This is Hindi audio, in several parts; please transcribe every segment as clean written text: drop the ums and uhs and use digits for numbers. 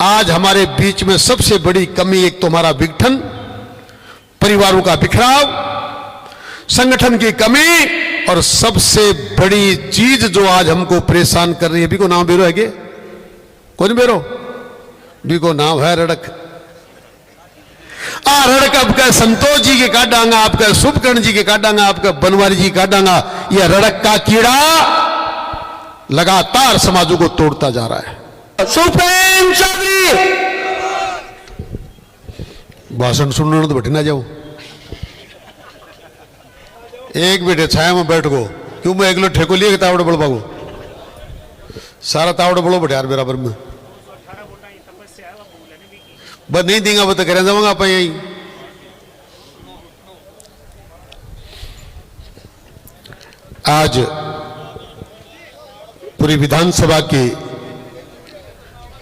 आज हमारे बीच में सबसे बड़ी कमी एक तुम्हारा विघटन, परिवारों का बिखराव, संगठन की कमी, और सबसे बड़ी चीज जो आज हमको परेशान कर रही है, भी को नाम बेरो है के कौन बेरो, भी को नाम है रड़क। रड़क आपका संतोष जी के काटांगा, आपका शुभकर्ण जी के काटांगा, आपका बनवारी जी काटांगा। यह रड़क का कीड़ा लगातार समाजों को तोड़ता जा रहा है। सुप्रीम चौधरी भाषण सुनने तो बैठे ना जाओ, एक बेटे छाया में बैठ गो, क्यों मैं एक लो ठेको लिए तावड़े बड़ पागो, सारा तावड़े बड़ो बटियार बराबर में बस नहीं देंगे, वो तो करें जाऊंगा आप यही। आज पूरी विधानसभा की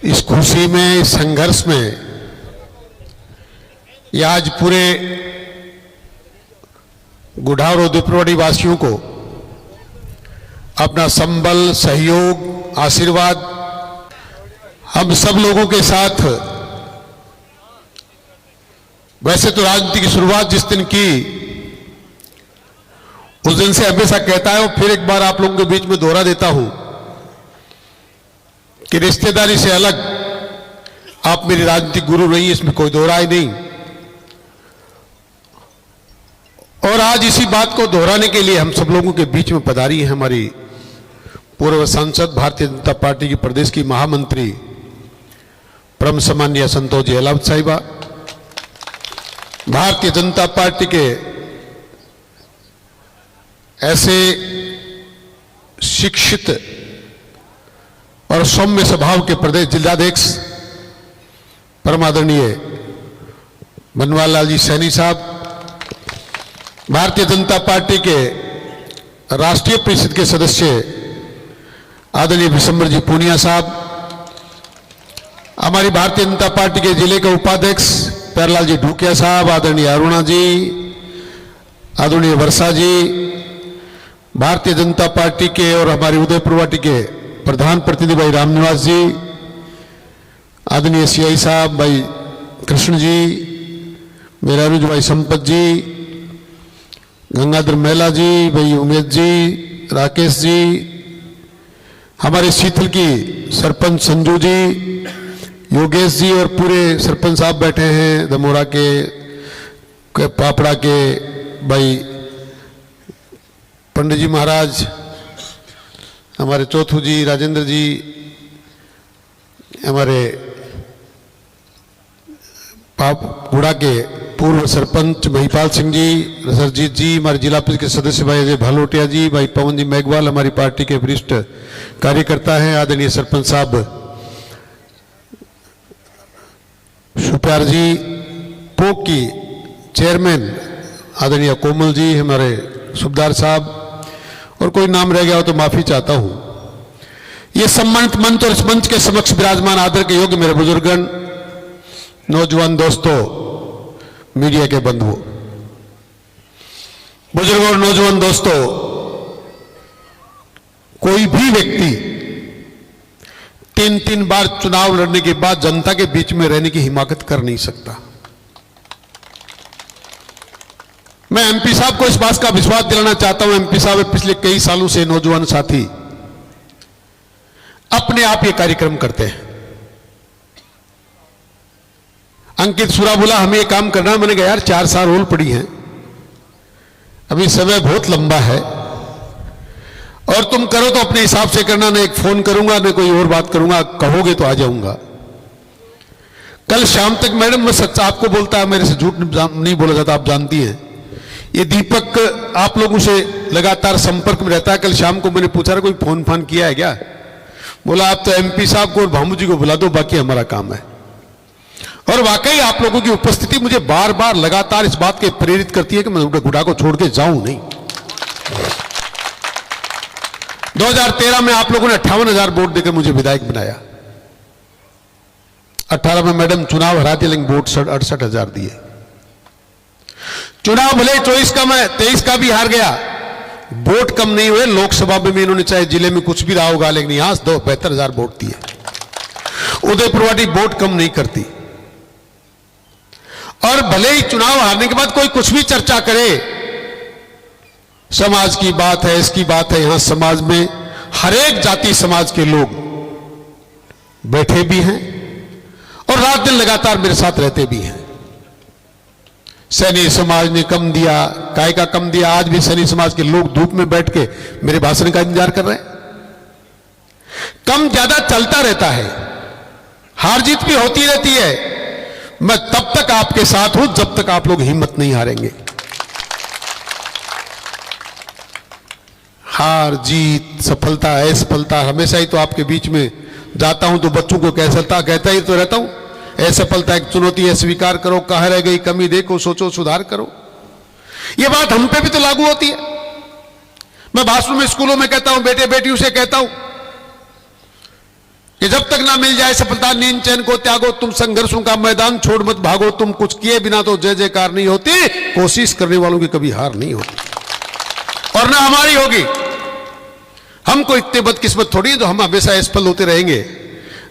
इस खुशी में, इस संघर्ष में, यह आज पूरे गुढ़ार और दुपरवाड़ी वासियों को अपना संबल, सहयोग, आशीर्वाद हम सब लोगों के साथ, वैसे तो राजनीति की शुरुआत जिस दिन की उस दिन से हमेशा कहता है, और फिर एक बार आप लोगों के बीच में दोहरा देता हूं कि रिश्तेदारी से अलग आप मेरी राजनीतिक गुरु रही, इसमें कोई दोहरा ही नहीं। और आज इसी बात को दोहराने के लिए हम सब लोगों के बीच में पधारी है हमारी पूर्व सांसद, भारतीय जनता पार्टी की प्रदेश की महामंत्री, परम सम्माननीय संतोष जी अहलावत साहिबा, भारतीय जनता पार्टी के ऐसे शिक्षित और सौम्य स्वभाव के प्रदेश जिलाध्यक्ष परम आदरणीय बनवारी लाल जी सैनी साहब, भारतीय जनता पार्टी के राष्ट्रीय परिषद के सदस्य आदरणीय विशंबर जी पूनिया साहब, हमारी भारतीय जनता पार्टी के जिले के उपाध्यक्ष प्यारेलाल जी ढूकिया साहब, आदरणीय अरुणा जी, आदरणीय वर्षा जी, भारतीय जनता पार्टी के और हमारी उदयपुर वाटी के प्रधान प्रतिनिधि भाई रामनिवास जी, आदरणीय सीआई साहब भाई कृष्ण जी, मेरा अनुज भाई संपत जी, गंगाधर मेला जी, भाई उमेश जी, राकेश जी, हमारे शीतल की सरपंच संजू जी, योगेश जी, और पूरे सरपंच साहब बैठे हैं दमोरा के पापड़ा के भाई पंडित जी महाराज, हमारे चौथू जी, राजेंद्र जी, हमारे गुड़ा के पूर्व सरपंच महिपाल सिंह जी, सरजीत जी, हमारे जिला परिषद के सदस्य भाई अजय भालोटिया जी, भाई पवन जी मेघवाल, हमारी पार्टी के वरिष्ठ कार्यकर्ता हैं, आदरणीय सरपंच साहब सुप्यार जी, पोक की चेयरमैन आदरणीय कोमल जी, हमारे सुबदार साहब, और कोई नाम रह गया हो तो माफी चाहता हूं। ये सम्मानित मंच और इस मंच के समक्ष विराजमान आदर के योग्य मेरे बुजुर्गन, नौजवान दोस्तों, मीडिया के बंधुओं, बुजुर्गों और नौजवान दोस्तों, कोई भी व्यक्ति 3 बार चुनाव लड़ने के बाद जनता के बीच में रहने की हिमाकत कर नहीं सकता। मैं एमपी साहब को इस बात का विश्वास दिलाना चाहता हूं, एमपी साहब पिछले कई सालों से नौजवान साथी अपने आप ये कार्यक्रम करते हैं। अंकित सुरा बोला हमें ये काम करना, मैंने कहा यार 4 साल रोल पड़ी हैं, अभी समय बहुत लंबा है, और तुम करो तो अपने हिसाब से करना, न एक फोन करूंगा न कोई और बात करूंगा, कहोगे तो आ जाऊंगा। कल शाम तक मैडम मैं सच आपको बोलता है, मेरे से झूठ नहीं बोला जाता, आप जानती हैं। ये दीपक आप लोगों से लगातार संपर्क में रहता है। कल शाम को मैंने पूछा कोई फोन फान किया है क्या, बोला आप तो एमपी साहब को और भामू जी को बुला दो, बाकी हमारा काम है। और वाकई आप लोगों की उपस्थिति मुझे बार बार लगातार इस बात के प्रेरित करती है कि मैं गुड़ा को छोड़ के जाऊं नहीं। 2013 में आप लोगों ने 58,000 वोट देकर मुझे विधायक बनाया। 18 में मैडम चुनाव हरा दिए, लेकिन वोट 68,000 दिए। चुनाव भले 24 का मैं 23 का भी हार गया, वोट कम नहीं हुए। लोकसभा में भी इन्होंने चाहे जिले में कुछ भी रहा होगा, लेकिन यहां 72,000 वोट दिए। उदयपुर वाली वोट कम नहीं करती। और भले ही चुनाव हारने के बाद कोई कुछ भी चर्चा करे, समाज की बात है, इसकी बात है, यहां समाज में हर एक जाति समाज के लोग बैठे भी हैं और रात दिन लगातार मेरे साथ रहते भी हैं। सैनी समाज ने कम दिया, काय का कम दिया, आज भी सैनी समाज के लोग धूप में बैठ के मेरे भाषण का इंतजार कर रहे हैं। कम ज्यादा चलता रहता है, हार जीत भी होती रहती है। मैं तब तक आपके साथ हूं जब तक आप लोग हिम्मत नहीं हारेंगे। हार जीत, सफलता असफलता, हमेशा ही तो आपके बीच में जाता हूं तो बच्चों को कहता ही तो रहता हूं, असफलता एक चुनौती है, स्वीकार करो, कहां रह गई कमी देखो, सोचो, सुधार करो। यह बात हम पे भी तो लागू होती है। मैं भाषण में स्कूलों में कहता हूं, बेटे बेटियों से कहता हूं कि जब तक ना मिल जाए सफलता नींद चैन को त्यागो, तुम संघर्षों का मैदान छोड़ मत भागो, तुम कुछ किए बिना तो जय जयकार नहीं होती, कोशिश करने वालों की कभी हार नहीं होती और ना हमारी होगी। हमको इतने बदकिस्मत थोड़ी है तो हम हमेशा असफल होते रहेंगे।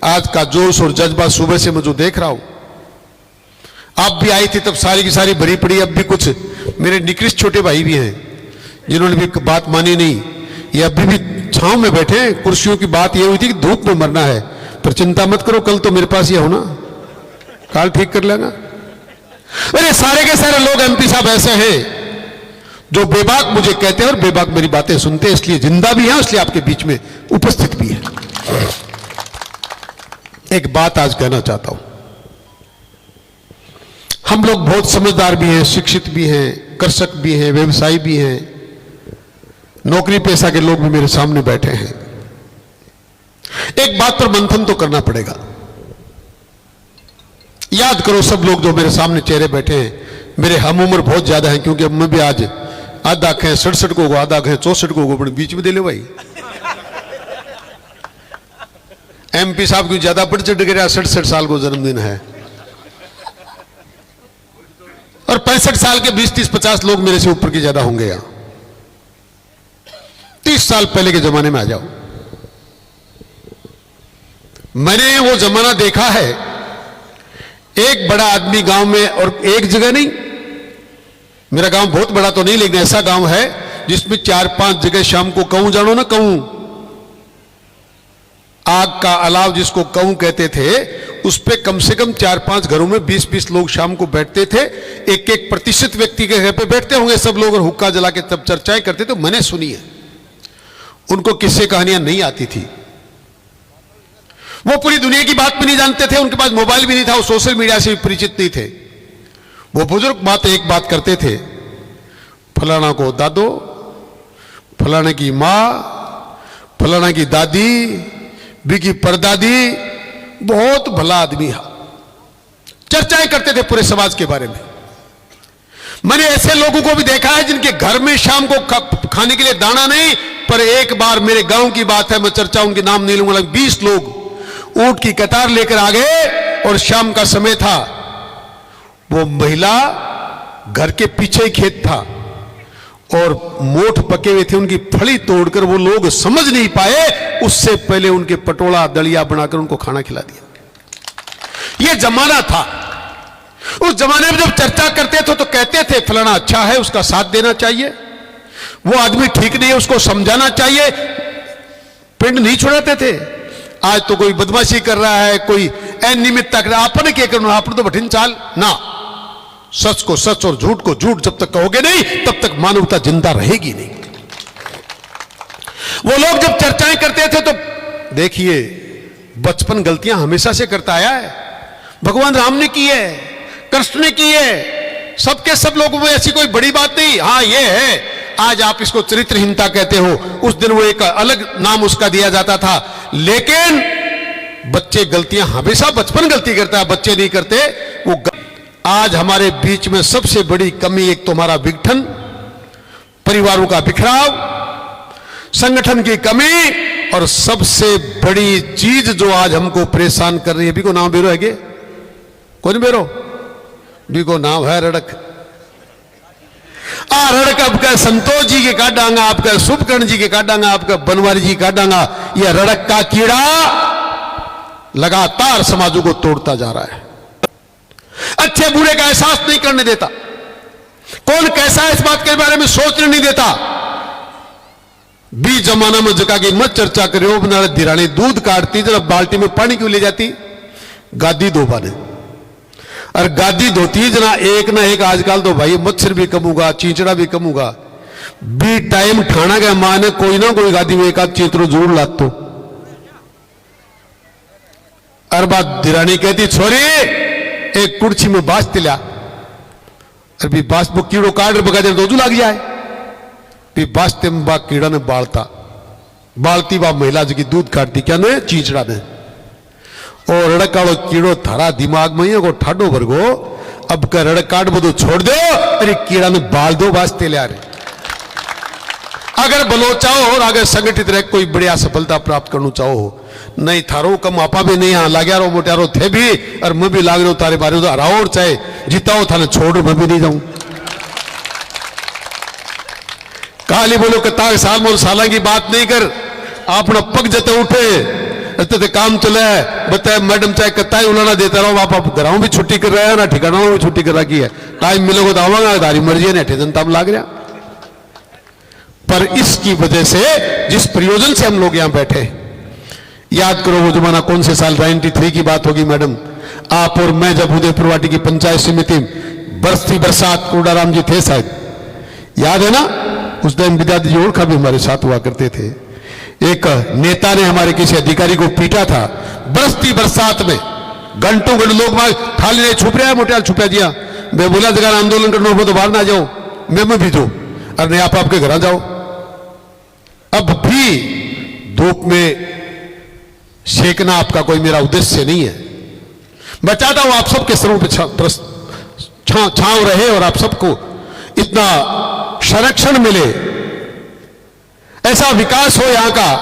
आज का जोश और जज्बा सुबह से मैं जो देख रहा हूं, आप भी आई थी तब सारी की सारी भरी पड़ी। अब भी कुछ मेरे निकृष्ट छोटे भाई भी हैं जिन्होंने भी बात मानी नहीं, ये अभी भी छांव में बैठे हैं। कुर्सियों की बात ये हुई थी कि धूप में मरना है, पर चिंता मत करो, कल तो मेरे पास ये हो ना, काल ठीक कर लेगा। अरे सारे के सारे लोग एमपी साहब ऐसे हैं जो बेबाक मुझे कहते हैं और बेबाक मेरी बातें सुनते हैं, इसलिए जिंदा भी है, इसलिए आपके बीच में उपस्थित भी है। एक बात आज कहना चाहता हूं, हम लोग बहुत समझदार भी हैं, शिक्षित भी हैं, कृषक भी हैं, व्यवसायी भी हैं, नौकरी पेशा के लोग भी मेरे सामने बैठे हैं। एक बात पर मंथन तो करना पड़ेगा। याद करो सब लोग जो मेरे सामने चेहरे बैठे हैं, मेरे हम उम्र बहुत ज्यादा है, क्योंकि अब मैं भी आज आधा कहें 67 को, आधा कहें 64 को, बीच में दे ले भाई। एमपी साहब की ज्यादा बढ़ चढ़ गया, 67 साल को जन्मदिन है और 65 साल के 20, 30, 50 लोग मेरे से ऊपर के ज्यादा होंगे। यहां 30 साल पहले के जमाने में आ जाओ। मैंने वो जमाना देखा है, एक बड़ा आदमी गांव में, और एक जगह नहीं, मेरा गांव बहुत बड़ा तो नहीं लेकिन ऐसा गांव है जिसमें 4-5 जगह शाम को कऊं, जानो ना कऊं, आग का अलाव जिसको कऊं कहते थे, उस पे कम से कम 4-5 घरों में 20-20 लोग शाम को बैठते थे। एक एक प्रतिष्ठित व्यक्ति के घर पे बैठते होंगे सब लोग और हुक्का जला के तब चर्चाएं करते थे। मैंने सुनी है। उनको किस्से कहानियां नहीं आती थी, वो पूरी दुनिया की बात भी नहीं जानते थे, उनके पास मोबाइल भी नहीं था, वो सोशल मीडिया से भी परिचित नहीं थे। वो बुजुर्ग एक बात करते थे, फलाना को दादो, फलाने की माँ, फलाना की दादी, बिकी परदादी, बहुत भला आदमी है। चर्चाएं करते थे पूरे समाज के बारे में। मैंने ऐसे लोगों को भी देखा है जिनके घर में शाम को खाने के लिए दाना नहीं, पर एक बार मेरे गांव की बात है, मैं चर्चा उनके नाम नहीं लूंगा, 20 लोग ऊंट की कतार लेकर आ गए और शाम का समय था। वो महिला घर के पीछे ही खेत था और मोठ पके हुए थे, उनकी फली तोड़कर वो लोग समझ नहीं पाए, उससे पहले उनके पटोला दलिया बनाकर उनको खाना खिला दिया। ये जमाना था। उस जमाने में जब चर्चा करते थे तो कहते थे फलाना अच्छा है, उसका साथ देना चाहिए, वो आदमी ठीक नहीं है, उसको समझाना चाहिए, पिंड नहीं छुड़ाते थे। आज तो कोई बदमाशी कर रहा है, कोई अनियमितता कर रहा है, आपने क्या करना, आपने तो बठिन चाल ना। सच को सच और झूठ को झूठ जब तक कहोगे नहीं, तब तक मानवता जिंदा रहेगी नहीं। वो लोग जब चर्चाएं करते थे तो देखिए, बचपन गलतियां हमेशा से करता आया है। भगवान राम ने की है, कृष्ण ने की है, सबके सब लोगों में ऐसी कोई बड़ी बात नहीं। हाँ ये है, आज आप इसको चरित्रहीनता कहते हो, उस दिन वो एक अलग नाम उसका दिया जाता था। लेकिन बच्चे गलतियां हमेशा, बचपन गलती करता है, बच्चे नहीं करते वो। आज हमारे बीच में सबसे बड़ी कमी एक तुम्हारा विघटन, परिवारों का बिखराव, संगठन की कमी, और सबसे बड़ी चीज जो आज हमको परेशान कर रही है, भी को नाम बेरो है गे, कौन बेरो, भी को नाम है रड़क। रड़क आपका संतोष जी के काटांगा, आपका शुभकर्ण जी के काटांगा, आपका बनवारी जी काटांगा। यह रड़क का कीड़ा लगातार समाजों को तोड़ता जा रहा है, अच्छे बुरे का एहसास नहीं करने देता। कौन कैसा है इस बात के बारे में सोचने नहीं देता। बीच जमाना में जगह की मत चर्चा करो, बना दिरानी दूध काटती जरा बाल्टी में पानी क्यों ले जाती, गादी दो बाने, और गादी धोती जना एक ना एक आजकल तो भाई मच्छर भी कम होगा, चींचड़ा भी कम होगा। बी टाइम ठाना गया मां ने कोई ना कोई गादी में एक आध चीतरो जरूर लात तो। और बात दिरानी कहती छोरी एक कुर्सी में बास तिल्या, और भी बास वो कीड़ो काट बगा दे तो लाग जाए। भी बास्ते में बा कीड़ा ने बालती बा महिला जी की दूध काटती क्या ने चींचड़ा ने, और रड़काड़ो कीड़ो थारा दिमाग में को ठाडो भरगो, अब का रड़काट बदो छोड़ दो, अरे कीड़ा ने बाल दो वास्ते ले आ रहे। अगर बलोचाओ और अगर संगठित रह कोई बढ़िया सफलता प्राप्त करना चाहो, नहीं थारो कम आपा भी नहीं यहाँ लाग्या रो मोटारो थे भी, और मैं भी लाग रहा हूं तारे बारे तो हराओ, और चाहे जीताओ थाने छोड़ मैं भी नहीं जाऊं। काली बोलो कतार साल मोल साला की बात नहीं कर, अपना पग जते उठे ते काम चले बताए मैडम चाहे कताई उलाना देता रहो, आप घरों भी छुट्टी कर रहे हैं ना ठिकानों भी छुट्टी कर रखी है, टाइम मिलेगा तो आवागा, तारी मर्जी है ना जनता में लाग रहा। पर इसकी वजह से जिस प्रयोजन से हम लोग यहां बैठे, याद करो वो जमाना कौन से साल 93 की बात होगी मैडम, आप और मैं जब उदयपुर वाटी की पंचायत समिति बरसती बरसात कोडाराम जी थे शायद, याद है ना, उस दिन विद्यार्थी जोड़ का भी हमारे साथ हुआ करते थे। एक नेता ने हमारे किसी अधिकारी को पीटा था बरसती बरसात में, घंटों घंटों लोग थाली ने छुप रहा है, मोटियाल छुपा दिया। मैं बोला जगह आंदोलन करना हो तो बाहर ना जाओ, मैं भी दो, और नहीं आप आपके घर जाओ। अब भी धूप में सेकना आपका कोई मेरा उद्देश्य नहीं है, मैं चाहता हूं आप सबके सरों पे छांव रहे और आप सबको इतना संरक्षण मिले, ऐसा विकास हो यहां का।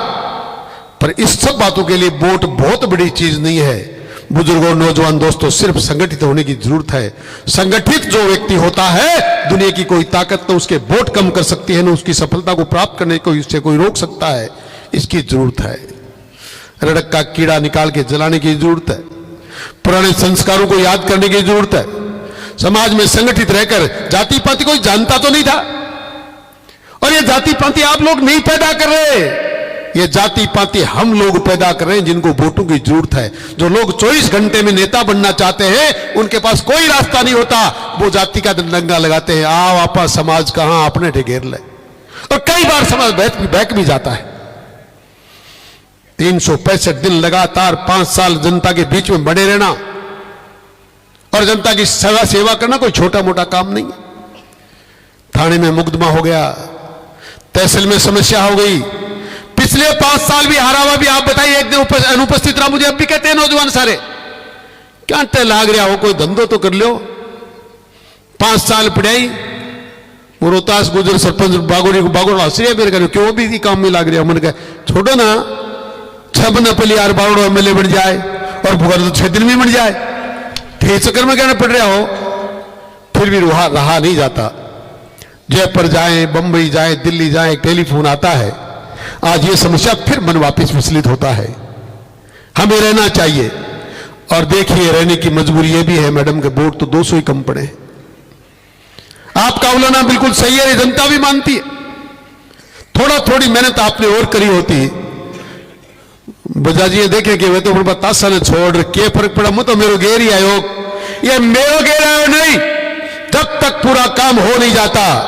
पर इस सब बातों के लिए वोट बहुत बड़ी चीज नहीं है बुजुर्गों, नौजवान दोस्तों, सिर्फ संगठित होने की जरूरत है। संगठित जो व्यक्ति होता है दुनिया की कोई ताकत तो उसके वोट कम कर सकती है, ना उसकी सफलता को प्राप्त करने को इससे कोई रोक सकता है। इसकी जरूरत है, रड़क का कीड़ा निकाल के जलाने की जरूरत है, पुराने संस्कारों को याद करने की जरूरत है। समाज में संगठित रहकर, जाति पाति कोई जानता तो नहीं था, और ये जाति पाति आप लोग नहीं पैदा कर रहे, ये जाति पाति हम लोग पैदा कर रहे हैं जिनको वोटों की जरूरत है। जो लोग 24 घंटे में नेता बनना चाहते हैं उनके पास कोई रास्ता नहीं होता, वो जाति का दंगा लगाते हैं, आओ आपा समाज कहां अपने ढेर ले, और कई बार समाज बैक भी जाता है। 365 दिन लगातार 5 साल जनता के बीच में बने रहना और जनता की सेवा करना कोई छोटा मोटा काम नहीं है। थाने में मुकदमा हो गया, तहसील में समस्या हो गई, पिछले 5 साल भी हारा हुआ भी, आप बताइए एक दिन अनुपस्थित रहा। मुझे अब भी कहते हैं नौजवान सारे, क्या टे लाग रहा हो, कोई धंधो तो कर लो। 5 साल पढ़ाई, वो रोहतास गुजर सरपंच बागोड़ हंस रहे मेरे घर, क्यों भी काम में लाग रहा। मैंने कहा छोड़ो ना, 6 महीने पहले यार बागोड़ एमएलए बन जाए और भुगत तो 6 दिन में बन जाए, थे चक्कर में कहना पड़ रहा हो, फिर भी रहा नहीं जाता। जयपुर जाए, बंबई जाए, दिल्ली जाए, टेलीफोन आता है। आज ये समस्या फिर मन वापस विचलित होता है। हमें रहना चाहिए, और देखिए रहने की मजबूरी ये भी है मैडम के वोट तो 200 ही कम पड़े। आपका उलाना बिल्कुल सही है, जनता भी मानती है। थोड़ी मेहनत आपने और करी होती, बजाजी देखे कि वे तो बतासा ने छोड़ के फर्क पड़ा, मुझे तो मेरो गेर ही आयो, ये मेरो गेर आयो नहीं। जब तक पूरा काम हो नहीं जाता,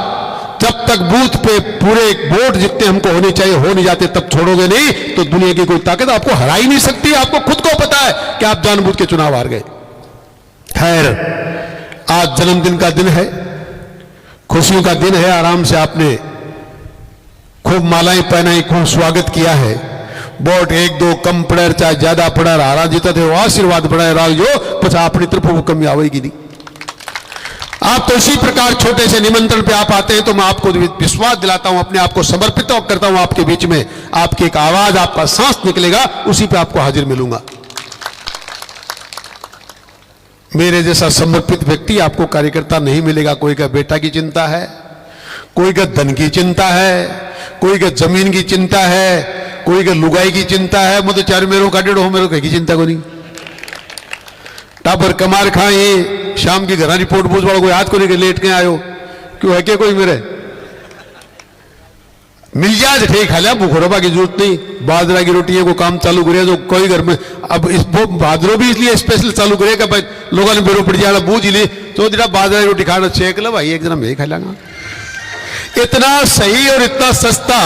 जब तक बूथ पे पूरे वोट जितने हमको होने चाहिए हो नहीं जाते, तब छोड़ोगे नहीं तो दुनिया की कोई ताकत आपको हरा ही नहीं सकती। आपको खुद को पता है कि आप जानबूझ के चुनाव हार गए। खैर, आज जन्मदिन का दिन है, खुशियों का दिन है, आराम से आपने खूब मालाएं पहनाई, खूब स्वागत किया है। वोट 1-2 कम पड़े चाहे ज्यादा पड़े, हारा जीता थे वो आशीर्वाद पड़े रहा जो पचा अपनी तरफ वो कमी आवेगी नहीं। आप तो इसी प्रकार छोटे से निमंत्रण पे आप आते हैं तो मैं आपको विश्वास दिलाता हूं, अपने आप को समर्पित करता हूं आपके बीच में। आपकी एक आवाज, आपका सांस निकलेगा, उसी पे आपको हाजिर मिलूंगा। मेरे जैसा समर्पित व्यक्ति आपको कार्यकर्ता नहीं मिलेगा। कोई का बेटा की चिंता है, कोई का धन की चिंता है, कोई का जमीन की चिंता है, कोई का लुगाई की चिंता है। मैं तो 4 मेरो का 1.5 मेरो की चिंता को नहीं। टाबर कमार खाए शाम की घर रिपोर्ट पूछ वालों कोई हाथ को लेके लेट के आयो क्यों है क्या कोई मेरे मिल जाए ठीक खा लिया भूखोरबा की जरूरत नहीं। बाजरा की रोटियां को काम चालू करे तो कोई घर में अब इस बाजरो भी इसलिए स्पेशल चालू करेगा भाई लोगों ने बेरो पड़ जाएगा बूझ ली तो जरा बाजरा की रोटी खाना चेक लो भाई एक दिन मैं खा लेंगा। इतना सही और इतना सस्ता।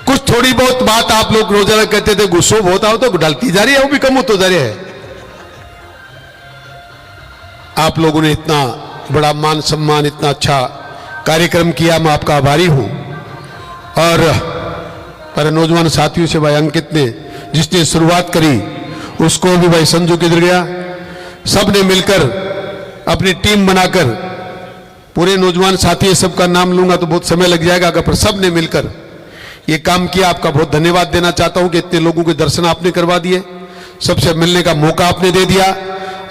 कुछ थोड़ी बहुत बात आप लोग रोजाना कहते थे गुस्सो बहुत आओ तो डलती जा रही है वो भी कम होता जा रहा है। आप लोगों ने इतना बड़ा मान सम्मान इतना अच्छा कार्यक्रम किया मैं आपका आभारी हूं। और पर नौजवान साथियों से भाई अंकित ने जिसने शुरुआत करी उसको भी भाई संजू किधर गया। सब ने मिलकर अपनी टीम बनाकर पूरे नौजवान साथी सबका नाम लूंगा तो बहुत समय लग जाएगा पर सब ने मिलकर ये काम किया। आपका बहुत धन्यवाद देना चाहता हूं कि इतने लोगों के दर्शन आपने करवा दिए सबसे मिलने का मौका आपने दे दिया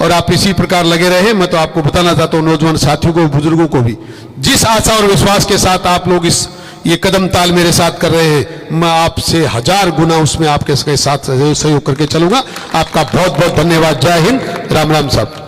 और आप इसी प्रकार लगे रहे। मैं तो आपको बताना चाहता हूं नौजवान साथियों को बुजुर्गों को भी जिस आशा और विश्वास के साथ आप लोग ये कदम ताल मेरे साथ कर रहे हैं मैं आपसे 1000 गुना उसमें आपके साथ सहयोग करके चलूंगा। आपका बहुत बहुत धन्यवाद। जय हिंद। राम राम साहब।